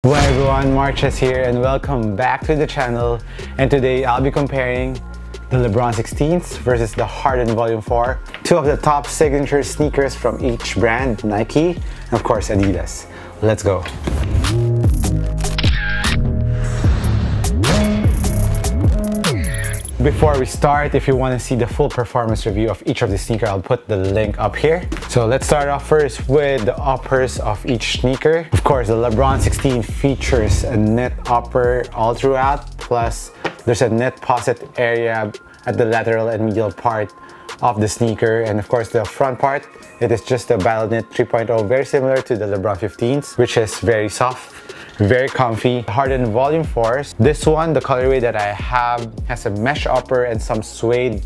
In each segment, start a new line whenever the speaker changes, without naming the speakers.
Hello everyone, Marches here and welcome back to the channel. And today I'll be comparing the LeBron 16s versus the Harden Volume 4, two of the top signature sneakers from each brand, Nike and of course Adidas. Let's go. Before we start, if you want to see the full performance review of each of the sneakers, I'll put the link up here. So let's start off first with the uppers of each sneaker. Of course, the LeBron 16 features a knit upper all throughout, plus there's a knit pocket area at the lateral and medial part of the sneaker. And of course, the front part, it is just a Battle Knit 3.0, very similar to the LeBron 15s, which is very soft, very comfy. Harden Volume 4s. This one, the colorway that I have, has a mesh upper and some suede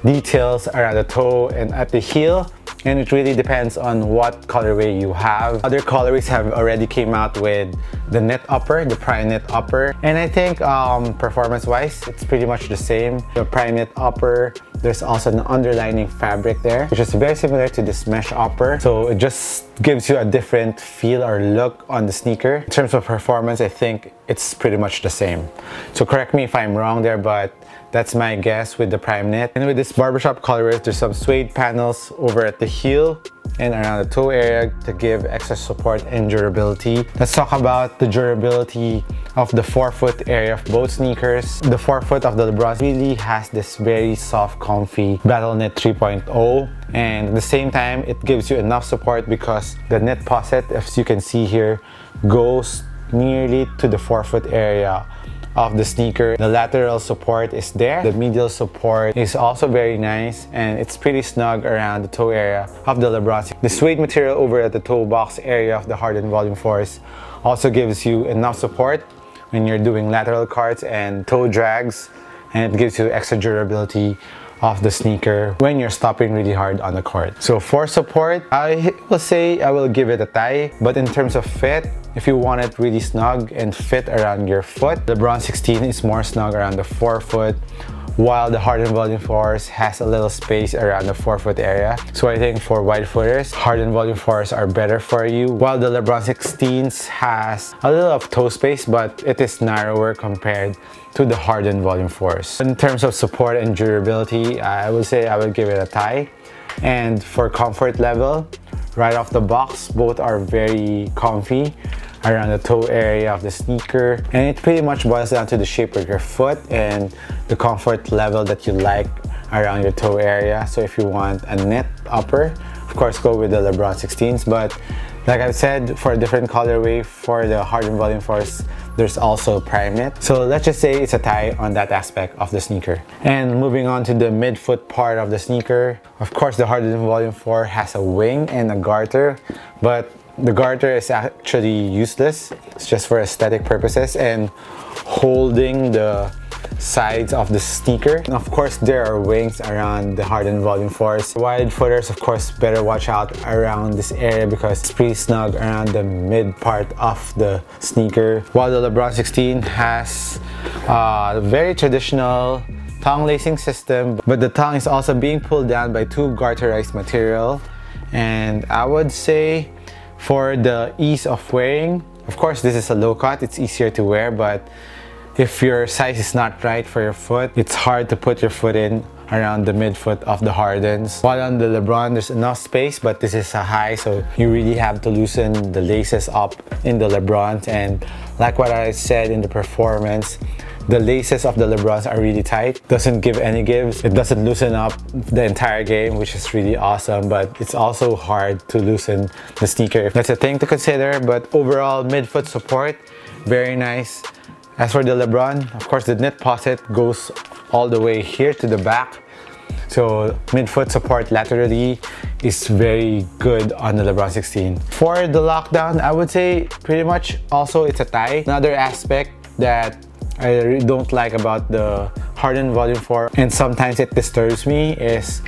details around the toe and at the heel. And it really depends on what colorway you have. Other colorways have already came out with the knit upper, the prime knit upper. And I think performance-wise, it's pretty much the same. The prime knit upper, there's also an underlining fabric there, which is very similar to this mesh upper. So it just gives you a different feel or look on the sneaker. In terms of performance, I think it's pretty much the same. So correct me if I'm wrong there, but that's my guess with the prime knit. And with this barbershop colorway, there's some suede panels over at the heel and around the toe area to give extra support and durability. Let's talk about the durability of the forefoot area of both sneakers. The forefoot of the LeBron really has this very soft, comfy Battle Knit 3.0, and at the same time, it gives you enough support because the knit pocket, as you can see here, goes nearly to the forefoot area of the sneaker. The lateral support is there. The medial support is also very nice, and it's pretty snug around the toe area of the LeBron. The suede material over at the toe box area of the Harden Volume 4s also gives you enough support when you're doing lateral carts and toe drags, and it gives you extra durability of the sneaker when you're stopping really hard on the court. So for support, I will say I will give it a tie, but in terms of fit, if you want it really snug and fit around your foot, the LeBron 16 is more snug around the forefoot, while the Harden Volume 4s has a little space around the forefoot area. So I think for wide footers, Harden Volume 4s are better for you, while the LeBron 16s has a little of toe space, but it is narrower compared to the Harden Volume 4s. In terms of support and durability, I would say I would give it a tie. And for comfort level, right off the box, both are very comfy around the toe area of the sneaker, and it pretty much boils down to the shape of your foot and the comfort level that you like around your toe area. So if you want a knit upper, of course go with the LeBron 16s, but like I've said, for a different colorway for the Harden Volume 4s, there's also prime knit. So let's just say it's a tie on that aspect of the sneaker. And moving on to the midfoot part of the sneaker, of course the Harden Volume 4 has a wing and a garter, but the garter is actually useless. It's just for aesthetic purposes and holding the sides of the sneaker. And of course, there are wings around the Harden Volume 4s. Wide footers, of course, better watch out around this area because it's pretty snug around the mid part of the sneaker. While the LeBron 16 has a very traditional tongue lacing system, but the tongue is also being pulled down by two garterized material. And I would say for the ease of wearing, of course this is a low cut, it's easier to wear, but if your size is not right for your foot, it's hard to put your foot in around the midfoot of the Hardens. While on the LeBron, there's enough space, but this is a high, so you really have to loosen the laces up in the LeBrons. And like what I said in the performance, the laces of the LeBrons are really tight. Doesn't give any gives. It doesn't loosen up the entire game, which is really awesome, but it's also hard to loosen the sneaker. That's a thing to consider, but overall midfoot support, very nice. As for the LeBron, of course the knit pocket goes all the way here to the back. So midfoot support laterally is very good on the LeBron 16. For the lockdown, I would say pretty much also it's a tie. Another aspect that I really don't like about the Harden Volume 4 and sometimes it disturbs me is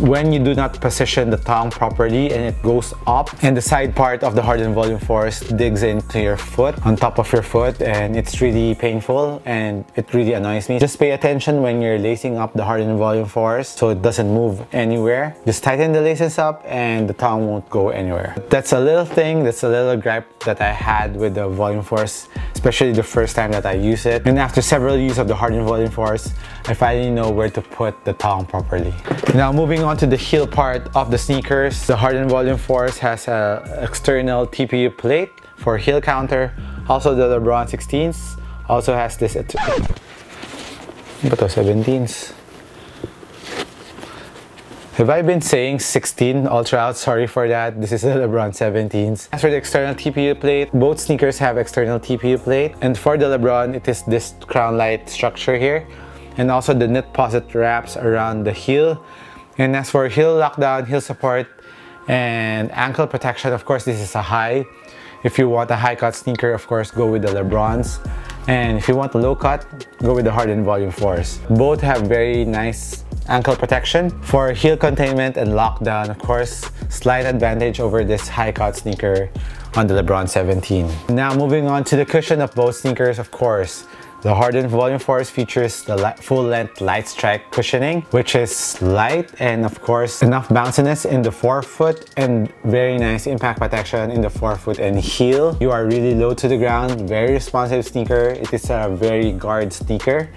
when you do not position the tongue properly and it goes up and the side part of the Harden Volume 4 digs into your foot, on top of your foot, and it's really painful and it really annoys me. Just pay attention when you're lacing up the Harden Volume 4s so it doesn't move anywhere. Just tighten the laces up and the tongue won't go anywhere. That's a little thing, that's a little gripe that I had with the Volume 4s, especially the first time that I use it. And after several use of the Harden Volume 4s, I finally know where to put the tongue properly. Now moving on to the heel part of the sneakers, the Harden Volume 4s has an external TPU plate for heel counter. Also the LeBron 16s also has this 17s. Have I been saying 16 all throughout? Sorry for that. This is the LeBron 17s. As for the external TPU plate, both sneakers have external TPU plate. And for the LeBron, it is this crown light structure here. And also the knit posit wraps around the heel. And as for heel lockdown, heel support, and ankle protection, of course, this is a high. If you want a high cut sneaker, of course, go with the LeBrons. And if you want a low cut, go with the Harden Volume 4s. Both have very nice ankle protection. For heel containment and lockdown, of course, slight advantage over this high cut sneaker on the LeBron 17. Now moving on to the cushion of both sneakers, of course. The Harden Volume 4s features the full-length light strike cushioning, which is light and of course enough bounciness in the forefoot and very nice impact protection in the forefoot and heel. You are really low to the ground, very responsive sneaker. It is a very guard sneaker.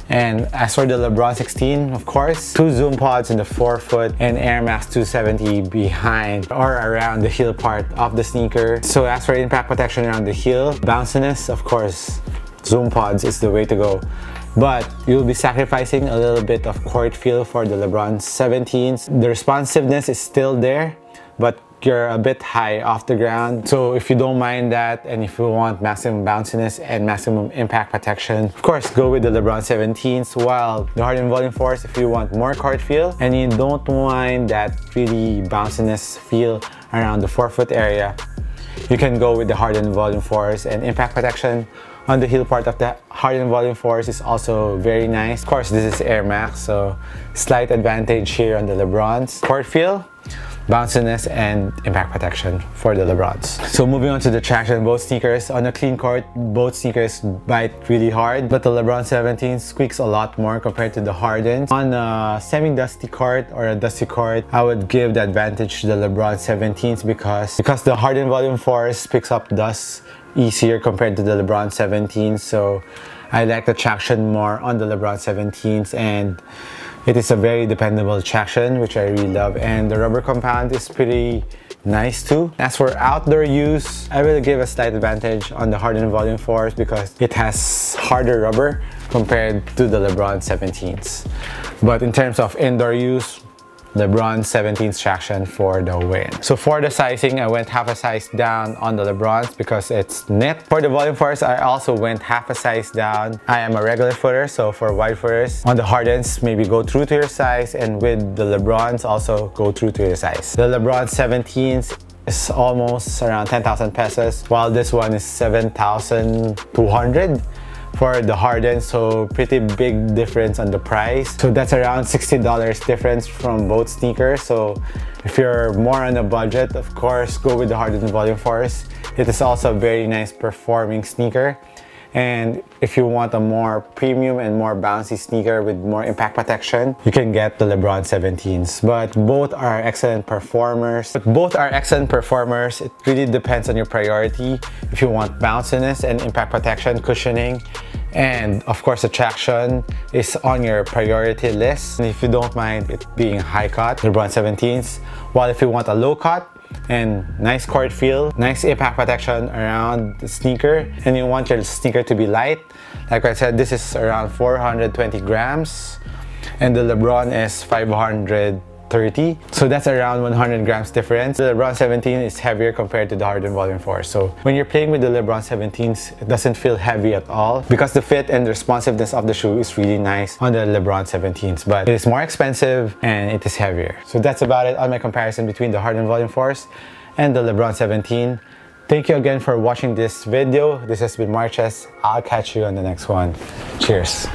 And as for the LeBron 16, of course, 2 zoom pods in the forefoot and Air Max 270 behind or around the heel part of the sneaker. So as for impact protection around the heel, bounciness, of course, zoom pods is the way to go. But you'll be sacrificing a little bit of court feel for the LeBron 17s. The responsiveness is still there, but you're a bit high off the ground. So if you don't mind that, and if you want maximum bounciness and maximum impact protection, of course, go with the LeBron 17s. While the Harden Volume 4s, if you want more court feel and you don't mind that really bounciness feel around the forefoot area, you can go with the Harden Volume 4s. And impact protection on the heel part of the Harden Volume 4s is also very nice. Of course, this is Air Max, so slight advantage here on the LeBrons. Court feel, bounciness, and impact protection for the LeBrons. So moving on to the traction, both sneakers on a clean court, both sneakers bite really hard, but the LeBron 17 squeaks a lot more compared to the Hardens. On a semi-dusty court or a dusty court, I would give the advantage to the LeBron 17s because the Harden Volume 4s picks up dust easier compared to the LeBron 17s. So I like the traction more on the LeBron 17s, and it is a very dependable traction, which I really love, and the rubber compound is pretty nice too. As for outdoor use, I will give a slight advantage on the Harden Volume 4s because it has harder rubber compared to the LeBron 17s. But in terms of indoor use, LeBron 17's traction for the win. So for the sizing, I went half a size down on the LeBrons because it's knit. For the Volume 4s, I also went half a size down. I am a regular footer, so for wide footers, on the Hardens, maybe go true to your size, and with the LeBrons, also go true to your size. The LeBron 17s is almost around 10,000 pesos, while this one is 7,200 for the Harden, so pretty big difference on the price. So that's around $60 difference from both sneakers. So if you're more on a budget, of course, go with the Harden Volume 4s. It is also a very nice performing sneaker. And if you want a more premium and more bouncy sneaker with more impact protection, you can get the LeBron 17s. But both are excellent performers. It really depends on your priority. If you want bounciness and impact protection, cushioning, and of course the traction is on your priority list. And if you don't mind it being high cut, LeBron 17s. While if you want a low cut and nice court feel, nice impact protection around the sneaker, and you want your sneaker to be light, like I said, this is around 420 grams and the LeBron is 530, so that's around 100 grams difference. The LeBron 17 is heavier compared to the Harden Volume 4, so when you're playing with the LeBron 17s, it doesn't feel heavy at all because the fit and responsiveness of the shoe is really nice on the LeBron 17s, but it is more expensive and it is heavier. So that's about it on my comparison between the Harden Volume 4s and the LeBron 17. Thank you again for watching this video. This has been Marches. I'll catch you on the next one. Cheers.